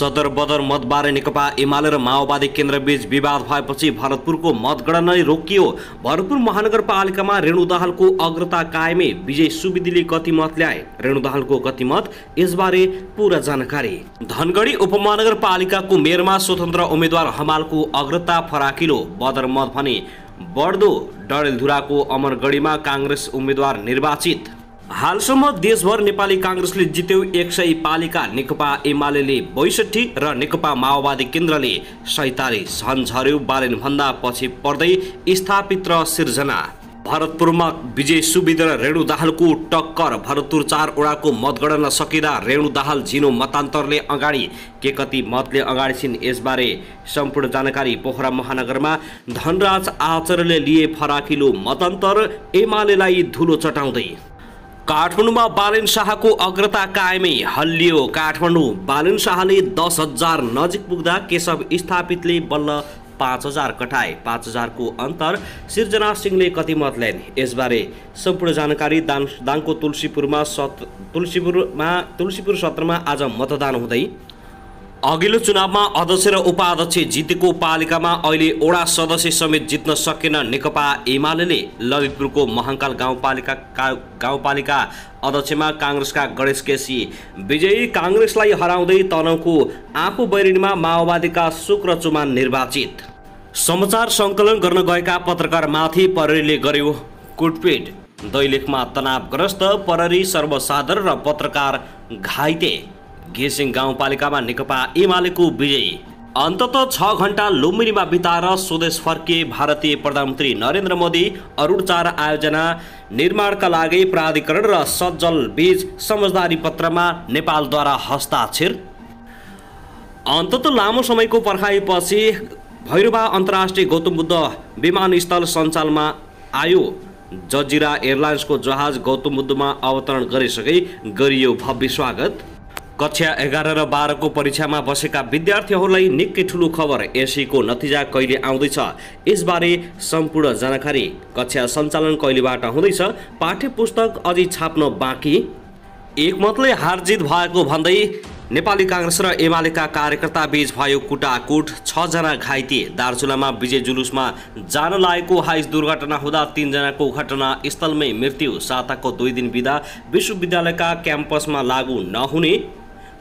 सदर बदर मतबारे नेकपा एमाले र माओवादी केन्द्रबीच विवाद भएपछि भरतपुरको मतगणना रोकियो। भरतपुर महानगरपालिकामा रेणु दाहालको अग्रता कायमै विजय सुवेदीले कति मत ल्याए, रेणु दाहालको कति मत, यसबारे पूरा जानकारी। धनगढी उपमहानगरपालिकाको मेयरमा स्वतन्त्र उम्मेद्वार हमालको अग्रता फराकिलो। बदर मत भने बढ्दो। डडेलधुराको अमरगढीमा कांग्रेस उम्मेद्वार निर्वाचित। हालसम्म देशभर नेपाली कांग्रेसले जित्यो 100 पालिका, नेकपा एमाले 62 र नेकपा माओवादी केन्द्रले 47। झन्झर्यो बालेन भन्दा पछि पर्दै स्थापित र सिर्जना। भरतपुरमा विजय सुवेदी र रेणु दाहालको टक्कर। भरतपुर 4 वडाको मतगणना सकिँदा रेणु दाहाल झिनो मतान्तरले अगाडि। के कति मतले अगाडि छिन्, यसबारे सम्पूर्ण जानकारी। पोखरा महानगरमा धनराज आचार्यले लिए फराकिलो मतान्तर, एमालेलाई धुलो चटाउँदै। काठमाडौँमा बालेन शाहको अग्रता कायमै हल्लियो। काठमाडौँ बालेन शाहले 10,000 नजिक पुग्दा केशव स्थापितले बल्ल 5,000 कटाए। 5,000 को अन्तर। सिर्जना सिंहले कति मत ल्याइन्, यसबारे सम्पूर्ण जानकारी। दाङको तुलसीपुर सत्रमा आज मतदान हुँदै। अघिल्लो चुनावमा अध्यक्ष र उपाध्यक्ष जितेको पालिकामा अहिले वडा सदस्य समेत जित्न सकेन नेकपा एमाले। ललितपुरको महङ्काल गाउँपालिका अध्यक्षमा कांग्रेसका गणेश केसी विजयी। कांग्रेसलाई हराउँदै तनहुको आफू बैरिनीमा माओवादीका शुक्र चुमान निर्वाचित। समाचार सङ्कलन गर्न गएका पत्रकारमाथि प्रहरीले गर्यो कुटपिट। दैलेखमा तनावग्रस्त प्रहरी, सर्वसाधारण र पत्रकार घाइते। घिसिङ गाउँपालिकामा नेकपा एमालेको विजयी। अन्ततः 6 घण्टा लुम्बिनीमा बिताएर स्वदेश फर्के भारतीय प्रधानमन्त्री नरेन्द्र मोदी। अरुण 4 आयोजना निर्माणका लागि प्राधिकरण र सज्जल बीच समझदारी पत्रमा नेपालद्वारा हस्ताक्षर। अन्ततः लामो समयको पर्खाइपछि भैरवा अन्तर्राष्ट्रिय गौतम बुद्ध विमानस्थल सञ्चालनमा आयो। जजिरा एयरलाइन्सको जहाज गौतम बुद्धमा अवतरण गरिसके गरियो भव्य स्वागत। कक्षा 11 र 12 को परीक्षामा बसेका विद्यार्थीहरूलाई निकै ठुलो खबर। एसईको नतिजा कहिले आउँदैछ, यसबारे सम्पूर्ण जानकारी। कक्षा सञ्चालन कहिलेबाट हुँदैछ, पाठ्य पुस्तक अझै छाप्न बाँकी। एकमतले हारजित भएको भन्दै नेपाली कांग्रेस र एमालेका कार्यकर्ता बीच भयो कुटाकुट। 6 जना घाइते। दार्चुलामा विजय जुलुसमा जान लागेको हाइस दुर्घटना हुँदा 3 जनाको घटनास्थलमै मृत्यु। साताको 2 दिन बिदा। विश्वविद्यालयका क्याम्पसमा लागू नहुने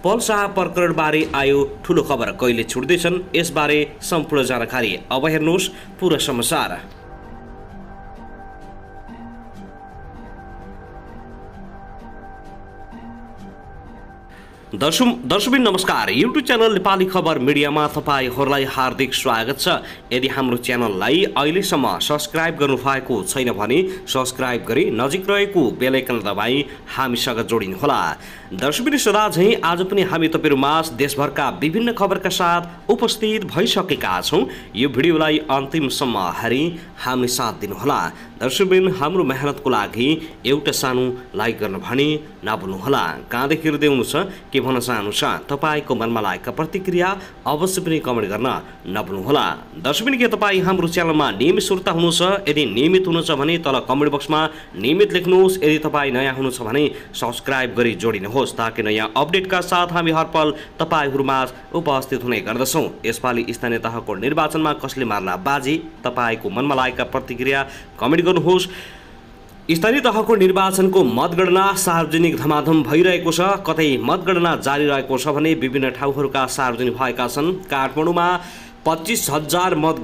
पल शाह प्रकरणबारे आयो ठुलो खबर। कहिले छुट्दैछन्, यसबारे सम्पूर्ण जानकारी। अब हेर्नुहोस् पूरा समाचार। दर्शकबिन नमस्कार। युट्युब च्यानल नेपाली खबर मिडियामा तपाईहरूलाई हार्दिक स्वागत छ। यदि हाम्रो च्यानललाई अहिलेसम्म सब्स्क्राइब गर्नुभएको छैन भने सब्स्क्राइब गरी नजिक रहेको बेल आइकन दबाई हामीसँग जोडिनुहोला। दर्शकबिन सदा झैं आज पनि हामी तपाईहरुमाझ देशभरका विभिन्न खबरका साथ उपस्थित भइसकेका छौं। यो भिडियोलाई अन्तिमसम्म हेरी हामी साथ दिनुहोला। दर्शकबिन हाम्रो मेहनतको लागि एउटा सानो लाइक गर्न भने नभुल्नुहोला। कहाँदेखि हेर्दै हुनुहुन्छ, के भन्न चाहनुहुन्छ, तपाईको मनमा लागेका प्रतिक्रिया अवश्य पनि कमेन्ट गर्न नभुल्नुहोला। दर्शकबिन के तपाई हाम्रो च्यानलमा नियमित श्रोता हुनुहुन्छ? यदि नियमित हुनुहुन्छ भने तल कमेन्ट बक्समा नियमित लेख्नुहोस्। यदि तपाई नयाँ हुनुहुन्छ भने सब्स्क्राइब गरी जोडिनुहोस्, ताकि नयाँ अपडेटका साथ हामी हरपल तपाईहरुमाझ उपस्थित हुने गर्दछौं। यसपालि स्थानीय तहको निर्वाचनमा कसले मार्ला बाजी, तपाईको मनमा लागेका प्रतिक्रिया कमेन्ट गर्नुहोस्। स्थानीय तहको निर्वाचनको मतगणना सार्वजनिक धमाधम भइरहेको छ। कतै मतगणना जारी रहेको छ भने विभिन्न ठाउँहरूका सार्वजनिक भएका छन्। काठमाडौँमा 25,000 मत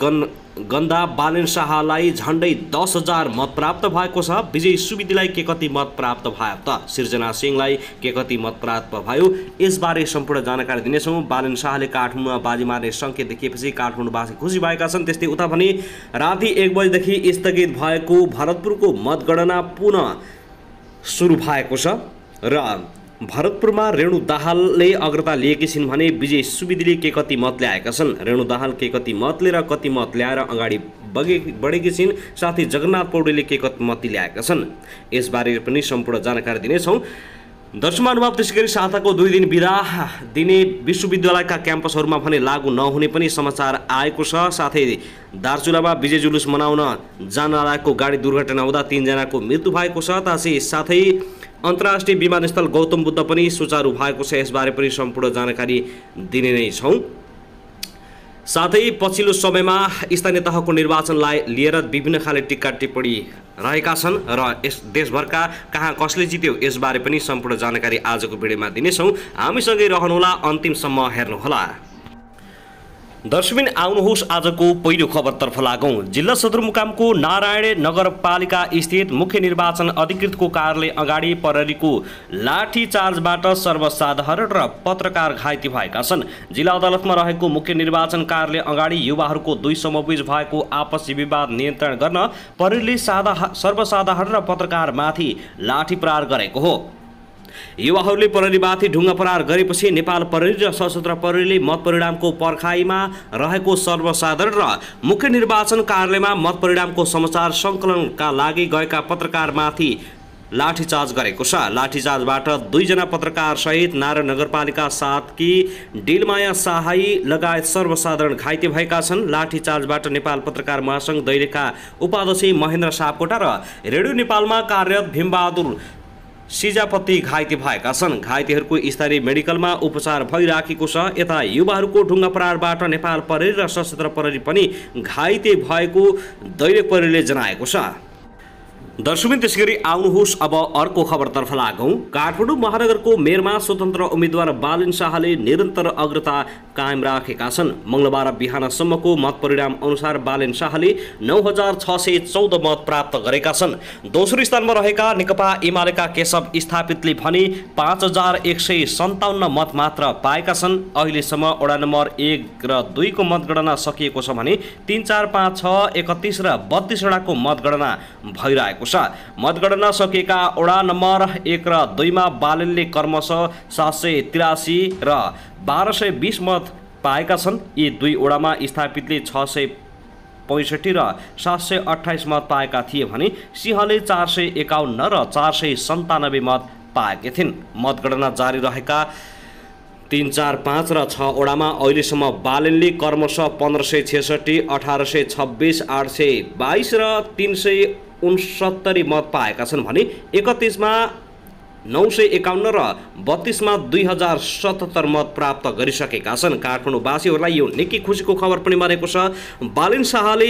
गन्दा बालेन शाहलाई झण्डै 10,000 मत प्राप्त भएको छ। विजय सुवेदीलाई के कति मत प्राप्त भयो त? सिर्जना सिंहलाई के कति मत प्राप्त भयो, यसबारे सम्पूर्ण जानकारी दिनेछौँ। बालेन शाहले काठमाडौँमा बाजी मार्ने सङ्केत देखिएपछि काठमाडौँवासी खुसी भएका छन्। त्यस्तै उता भने राति 1 बजेदेखि स्थगित भएको भरतपुरको मतगणना पुनः सुरु भएको छ र भरतपुरमा रेणु दाहालले अग्रता लिएकी छिन् भने विजय सुवेदीले के कति मत ल्याएका छन्। रेणु दाहाल के कति मत लिएर कति मत ल्याएर अगाडि बढेकी छिन्, साथै जगन्नाथ पौडेलले के कति मत ल्याएका छन्, यसबारे पनि सम्पूर्ण जानकारी दिनेछौँ। दर्शक अनुभव त्यसैगरी साताको 2 दिन बिदा दिने विश्वविद्यालयका क्याम्पसहरूमा भने लागू नहुने पनि समाचार आएको छ। साथै दार्चुलामा विजय जुलुस मनाउन जान लागेको गाडी दुर्घटना हुँदा 3 जनाको मृत्यु भएको छ। साथै अन्तर्राष्ट्रिय विमानस्थल गौतम बुद्ध पनि सुचारू भएको छ। यसबारे पनि सम्पूर्ण जानकारी दिने नै छौँ। साथै पछिल्लो समयमा स्थानीय तहको निर्वाचनलाई लिएर विभिन्न खाले टिक्का टिप्पणी रहेका छन् र यस देशभरका कहाँ कसले जित्यो यसबारे पनि सम्पूर्ण जानकारी आजको भिडियोमा दिनेछौँ। हामीसँगै रहनुहोला, अन्तिमसम्म हेर्नुहोला। दर्शकबिन आउनुहोस् आजको पहिलो खबरतर्फ लागौँ। जिल्ला सदरमुकामको नारायण नगरपालिका स्थित मुख्य निर्वाचन अधिकृतको कार्यालय अगाडि प्रहरीको लाठी चार्जबाट सर्वसाधारण र पत्रकार घाइते भएका छन्। जिल्ला अदालतमा रहेको मुख्य निर्वाचन कार्यालय अगाडि युवाहरूको दुई समूहबीच भएको आपसी विवाद नियन्त्रण गर्न प्रहरीले सर्वसाधारण र पत्रकारमाथि लाठी प्रहार गरेको हो। युवाहरूले प्रहरीमाथि ढुङ्गा प्रहार गरेपछि नेपाल प्रहरी र सशस्त्र प्रहरीले मत परिणामको पर्खाइमा रहेको सर्वसाधारण र मुख्य निर्वाचन कार्यालयमा मत परिणामको समाचार सङ्कलनका लागि गएका पत्रकारमाथि लाठीचार्ज गरेको छ। लाठीचार्जबाट 2 जना पत्रकार सहित नारायण नगरपालिका 7 की डिलमाया साहाई लगायत सर्वसाधारण घाइते भएका छन्। लाठीचार्जबाट नेपाल पत्रकार महासङ्घ दैलेखका उपाध्यक्ष महेन्द्र सापकोटा र रेडियो नेपालमा कार्यरत भीमबहादुर सिजापति घाइते भएका छन्। घाइतेहरूको स्थानीय मेडिकलमा उपचार भइराखेको छ। यता युवाहरूको ढुङ्गा प्रहारबाट नेपाल प्रहरी र सशस्त्र प्रहरी पनि घाइते भएको दैलेख प्रहरीले जनाएको छ। दर्शकबिन त्यसैगरी आउनुहोस् अब अर्को खबरतर्फ लागौँ। काठमाडौँ महानगरको मेयरमा स्वतन्त्र उम्मेद्वार बालिन शाहले निरन्तर अग्रता कायम राखेका छन्। मङ्गलबार बिहानसम्मको मत परिणाम अनुसार बालिन शाहले 9614 मत प्राप्त गरेका छन्। दोस्रो स्थानमा रहेका नेकपा एमालेका केशव स्थापितले भने 5157 मत मात्र पाएका छन्। अहिलेसम्म वडा नम्बर 1 र 2 को मतगणना सकिएको छ भने 3, 4, 5, 6, 31 र 32 वडाको मतगणना भइरहेको छ। मतगणना सकिएका वडा नम्बर 1 र 2 मा बालिनले क्रमशः 783 र 1220 मत पाएका छन्। यी 2 वडामा स्थापितले 665 र 728 मत पाएका थिए भने सिंहले 451 र 497 मत पाएका थिइन्। मतगणना जारी रहेका 3, 4, 5 र 6 वडामा अहिलेसम्म बालिनले क्रमशः 1566, 1826, 822 र 369 मत पाएका छन् भने 31 मा 951 र 32 मा 2077 मत प्राप्त गरिसकेका छन्। काठमाडौँवासीहरूलाई यो निकै खुसीको खबर पनि बनेको छ। बालिन शाहले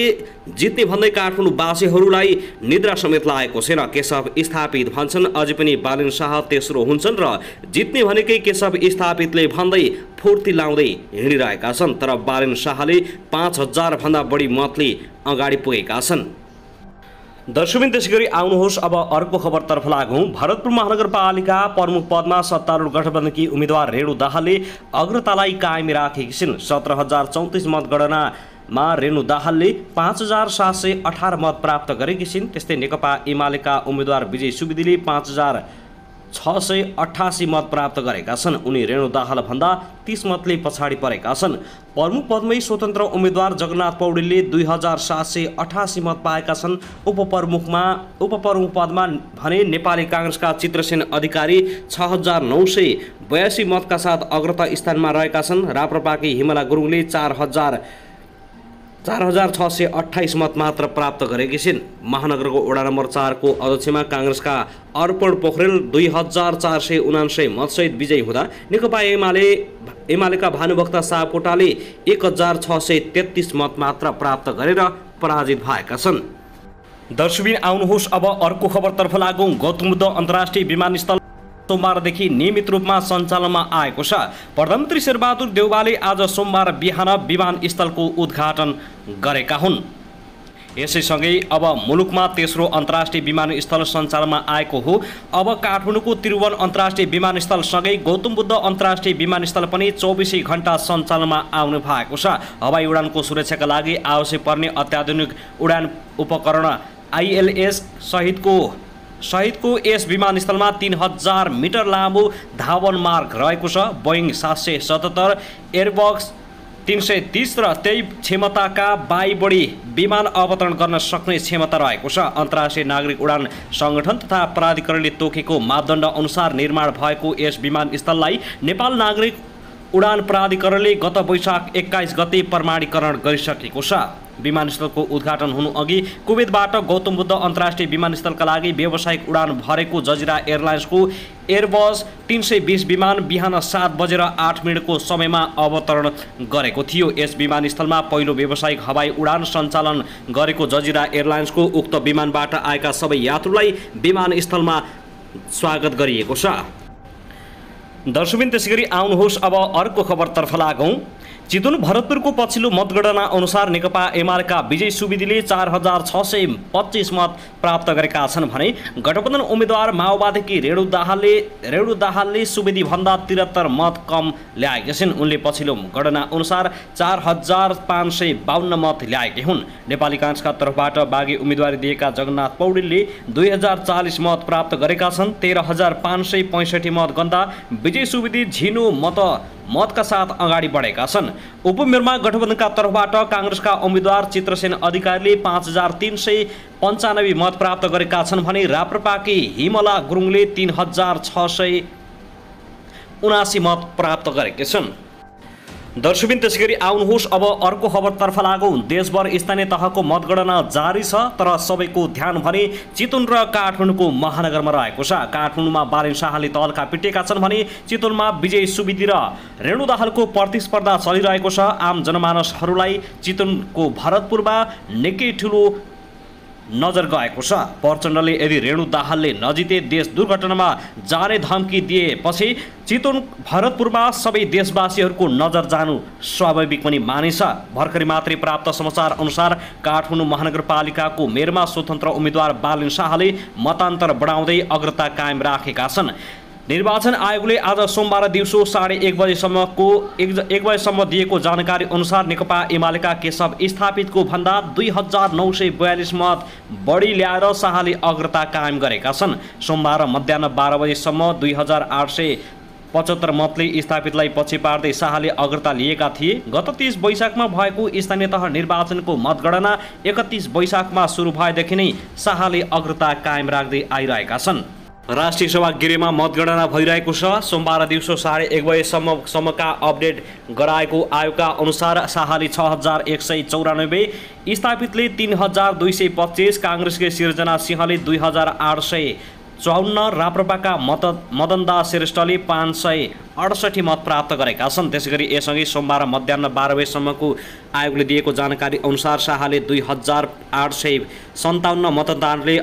जित्ने भन्दै काठमाडौँवासीहरूलाई निद्रा समेत लागेको छैन। केशव स्थापित भन्छन् अझै पनि बालिन शाह तेस्रो हुन्छन् र जित्ने भनेकै केशव स्थापितले भन्दै फुर्ती लाउँदै हिँडिरहेका छन्। तर बालिन शाहले 5000 भन्दा बढी मतले अगाडि पुगेका छन्। दर्शकबिन त्यसैगरी आउनुहोस् अब अर्को खबरतर्फ लागौँ। भरतपुर महानगरपालिका प्रमुख पदमा सत्तारूढ गठबन्धनकी उम्मेद्वार रेणु दाहालले अग्रतालाई कायम राखेकी छिन्। 17034 मतगणनामा रेणु दाहालले 5718 मत प्राप्त गरेकी छिन्। त्यस्तै नेकपा एमालेका उम्मेद्वार विजय सुवेदीले 5688 मत प्राप्त गरेका छन्। उनी रेणु दाहाल भन्दा 30 मतले पछाडि परेका छन्। प्रमुख पदमै स्वतन्त्र उम्मेद्वार जगन्नाथ पौडेलले 2788 मत पाएका छन्। उपप्रमुख पदमा भने नेपाली काङ्ग्रेसका चित्रसेन अधिकारी 6982 मतका साथ अग्रता स्थानमा रहेका छन्। राप्रपाकी हिमला गुरुङले 4628 मत मात्र प्राप्त गरेकी छिन्। महानगरको वडा नम्बर 4 को अध्यक्षमा काङ्ग्रेसका अर्पण पोखरेल 2479 मतसहित विजयी हुँदा नेकपा एमालेका भानुभक्त सापकोटाले 1633 मत मात्र प्राप्त गरेर पराजित भएका छन्। दर्शकबिन आउनुहोस् अब अर्को खबरतर्फ लागौँ। गौतम बुद्ध अन्तर्राष्ट्रिय विमानस्थल सोमबारदेखि नियमित रूपमा सञ्चालनमा आएको छ। प्रधानमन्त्री शेरबहादुर देउवाले आज सोमबार बिहान विमानस्थलको उद्घाटन गरेका हुन्। यसैसँगै अब मुलुकमा तेस्रो अन्तर्राष्ट्रिय विमानस्थल सञ्चालनमा आएको हो। अब काठमाडौँको त्रिभुवन अन्तर्राष्ट्रिय विमानस्थलसँगै गौतम बुद्ध अन्तर्राष्ट्रिय विमानस्थल पनि 24 घण्टा सञ्चालनमा आउनु भएको छ। हवाई उडानको सुरक्षाका लागि आवश्यक पर्ने अत्याधुनिक उडान उपकरण ILS सहितको यस विमानस्थलमा 3000 मिटर लामो धावन मार्ग रहेको छ। बोइङ 777, एयरबक्स 330 र त्यही क्षमताका 22 बढी विमान अवतरण गर्न सक्ने क्षमता रहेको छ। अन्तर्राष्ट्रिय नागरिक उडान सङ्गठन तथा प्राधिकरणले तोकेको मापदण्ड अनुसार निर्माण भएको यस विमानस्थललाई नेपाल नागरिक उडान प्राधिकरणले गत वैशाख 21 गते प्रमाणीकरण गरिसकेको छ। विमानस्थलको उद्घाटन हुनु अघि कुवेतबाट गौतम बुद्ध अन्तर्राष्ट्रिय विमानस्थलका लागि व्यावसायिक उडान भरेको जजिरा एयरलाइन्सको एयरबस 320 विमान बिहान 7:08 को समयमा अवतरण गरेको थियो। यस विमानस्थलमा पहिलो व्यावसायिक हवाई उडान सञ्चालन गरेको जजिरा एयरलाइन्सको उक्त विमानबाट आएका सबै यात्रुलाई विमानस्थलमा स्वागत गरिएको छ। दर्शकबिन त्यसैगरी आउनुहोस् अब अर्को खबरतर्फ लागौं। चितवन भरतपुरको पछिल्लो मतगणना अनुसार नेकपा एमालेका विजय सुवेदीले 4625 मत प्राप्त गरेका छन् भने गठबन्धन उम्मेद्वार माओवादीकी रेणु दाहालले सुवेदीभन्दा 73 मत कम ल्याएकी छिन्। उनले पछिल्लो गणना अनुसार 4552 मत ल्याएकी हुन्। नेपाली काङ्ग्रेसका तर्फबाट बागी उम्मेदवारी दिएका जगन्नाथ पौडेलले 2040 मत प्राप्त गरेका छन्। 13565 मत गर्दा विजय सुवेदी झिनो मतका साथ अगाडि बढेका छन्। उपमेयरमा गठबन्धनका तर्फबाट काङ्ग्रेसका उम्मेद्वार चित्रसेन अधिकारीले 5395 मत प्राप्त गरेका छन् भने राप्रपाकी हिमला गुरुङले 3679 मत प्राप्त गरेका छन्। दर्शकबिन त्यसैगरी आउनुहोस् अब अर्को खबरतर्फ लागौं। देशभर स्थानीय तहको मतगणना जारी छ, तर सबैको ध्यान भने चितवन र काठमाडौँको महानगरमा रहेको छ। काठमाडौँमा बालेन शाहले तहल्का पिटेका छन् भने चितवनमा विजय सुवेदी र रेणु दाहालको प्रतिस्पर्धा चलिरहेको छ। आम जनमानसहरूलाई चितवनको भरतपुरमा निकै ठुलो नजर गएको छ। प्रचण्डले यदि रेणु दाहालले नजिते देश दुर्घटनामा जाने धम्की दिएपछि चितवन भरतपुरमा सबै देशवासीहरूको नजर जानु स्वाभाविक पनि मानिन्छ। भर्खरै मात्रै प्राप्त समाचार अनुसार काठमाडौँ महानगरपालिकाको मेयरमा स्वतन्त्र उम्मेद्वार बालेन शाहले मतान्तर बढाउँदै अग्रता कायम राखेका छन्। निर्वाचन आयोगले आज सोमबार दिउँसो 1:30 बजेसम्म दिएको जानकारी अनुसार नेकपा एमालेका केशव स्थापितको भन्दा 2942 मत बढी ल्याएर शाहले अग्रता कायम गरेका छन्। सोमबार मध्याह 12 बजेसम्म 2875 मतले स्थापितलाई पछि पार्दै शाहले अग्रता लिएका थिए। गत 30 वैशाखमा भएको स्थानीय तह निर्वाचनको मतगणना 31 वैशाखमा सुरु भएदेखि नै शाहले अग्रता कायम राख्दै आइरहेका छन्। राष्ट्रिय सभा गिरेमा मतगणना भइरहेको छ। सोमबार दिउँसो 1:30 बजेसम्मका अपडेट गराएको आयोगका अनुसार शाहले 6194, स्थापितले 3225, काङ्ग्रेसकै सिर्जना सिंहले 2854, राप्रपाका मदनदास श्रेष्ठले 568 मत प्राप्त गरेका छन्। त्यसैगरी यससँगै सोमबार मध्याह 12 बजेसम्मको आयोगले दिएको जानकारी अनुसार शाहले 2857 मतदानले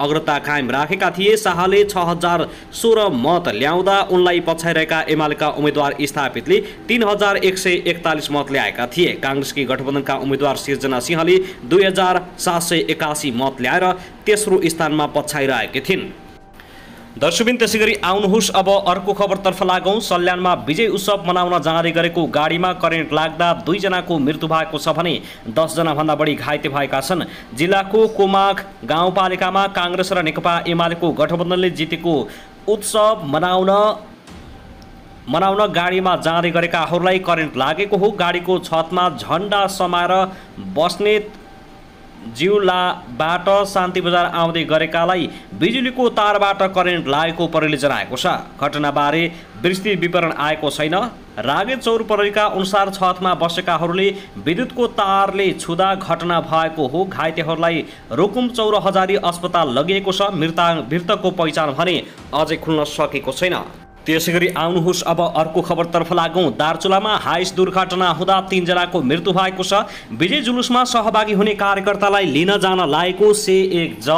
अग्रता कायम राखेका थिए। शाहले 6016 मत ल्याउँदा उनलाई पछाइरहेका एमालेका उम्मेद्वार स्थापितले 3141 मत ल्याएका थिए। काङ्ग्रेसकी गठबन्धनका उम्मेद्वार सिर्जना सिंहले 2781 मत ल्याएर तेस्रो स्थानमा पछाइरहेकी थिइन्। दर्शकबिन त्यसैगरी आउनुहोस् अब अर्को खबरतर्फ लागौं। सल्यानमा विजय उत्सव मनाउन जाँदै गरेको गाडीमा करेन्ट लाग्दा 2 जनाको मृत्यु भएको छ भने 10 जना भन्दा बढी घाइते भएका छन्। जिल्लाको कोमाग गाउँपालिकामा काङ्ग्रेस र नेकपा एमालेको गठबन्धनले जितेको उत्सव मनाउन गाडीमा जाँदै गरेकाहरूलाई करेन्ट लागेको हो। गाडीको छतमा झण्डा समाएर बस्ने जिउलाबाट शान्ति बजार आउँदै गरेकालाई बिजुलीको तारबाट करेन्ट लागेको प्रहरीले जनाएको छ। घटनाबारे विस्तृत विवरण आएको छैन। रागे चौर प्रहरीका अनुसार छतमा बसेकाहरूले विद्युतको तारले छुँदा घटना भएको हो। घाइतेहरूलाई रुकुम चौर हजारी अस्पताल लगिएको छ। मृतकको पहिचान भने अझै खुल्न सकेको छैन। त्यसैगरी आउनुहोस् अब अर्को खबरतर्फ लागौं। दार्चुलामा हाइस दुर्घटना हुँदा 3 जनाको मृत्यु भएको छ। विजय जुलुसमा सहभागी हुने कार्यकर्तालाई लिन जान लागेको C1 ज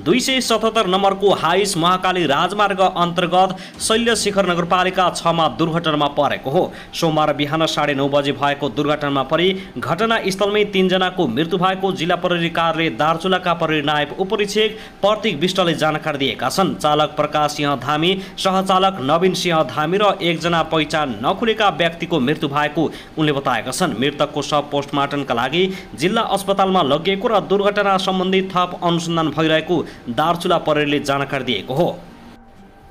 277 नम्बरको हाइस महाकाली राजमार्ग अन्तर्गत शैल्य शिखर नगरपालिका 6 मा दुर्घटनामा परेको हो। सोमबार बिहान 9:30 बजे भएको दुर्घटनामा परि घटनास्थलमै 3 जनाको मृत्यु भएको जिल्ला प्रहरी कार्यालय दार्चुलाका प्रहरी नायब उपरीक्षक प्रतीक विष्टले जानकारी दिएका छन्। चालक प्रकाश सिंह धामी, सहचालक नवीन सिंह धामी र 1 जना पहिचान नखुलेका व्यक्तिको मृत्यु भएको उनले बताएका छन्। मृतकको शव पोस्टमार्टमका लागि जिल्ला अस्पतालमा लगिएको र दुर्घटना सम्बन्धी थप अनुसन्धान भइरहेको दार्चुला प्रहरीले जानकारी दिएको हो।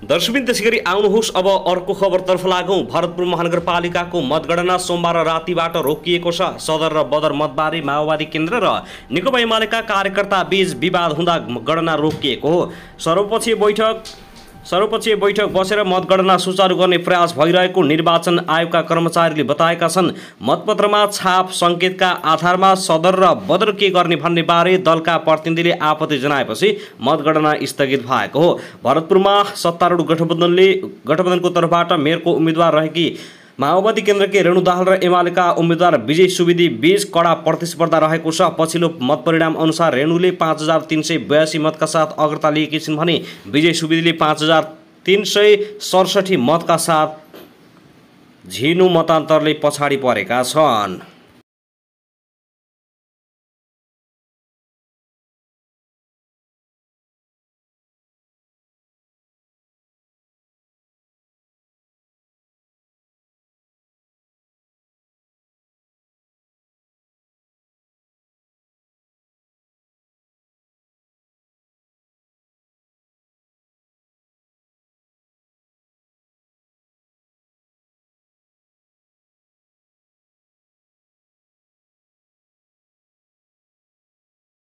दर्शकबिन त्यसैगरी आउनुहोस् अब अर्को खबरतर्फ लागौं। भरतपुर महानगरपालिकाको मतगणना सोमबार रातिबाट रोकिएको छ। सदर र बदर मतबारे माओवादी केन्द्र र नेकपा एमालेका कार्यकर्ता बीच विवाद हुँदा गणना रोकिएको हो। सर्वपक्षीय बैठक बसेर मतगणना सुचारू गर्ने प्रयास भइरहेको निर्वाचन आयोगका कर्मचारीले बताएका छन्। मतपत्रमा छाप सङ्केतका आधारमा सदर र बदर के गर्ने भन्ने बारे दलका प्रतिनिधिले आपत्ति जनाएपछि मतगणना स्थगित भएको हो। भरतपुरमा सत्तारूढ गठबन्धनको तर्फबाट मेयरको उम्मेद्वार रहेकी माओवादी केन्द्रकी रेणु दाहाल र एमालेका उम्मेद्वार विजय सुवेदी बीच कडा प्रतिस्पर्धा रहेको छ। पछिल्लो मतपरिणाम अनुसार रेणुले 5382 मतका साथ अग्रता लिएकी छिन् भने विजय सुवेदीले 5367 मतका साथ झिनो मतान्तरले पछाडि परेका छन्।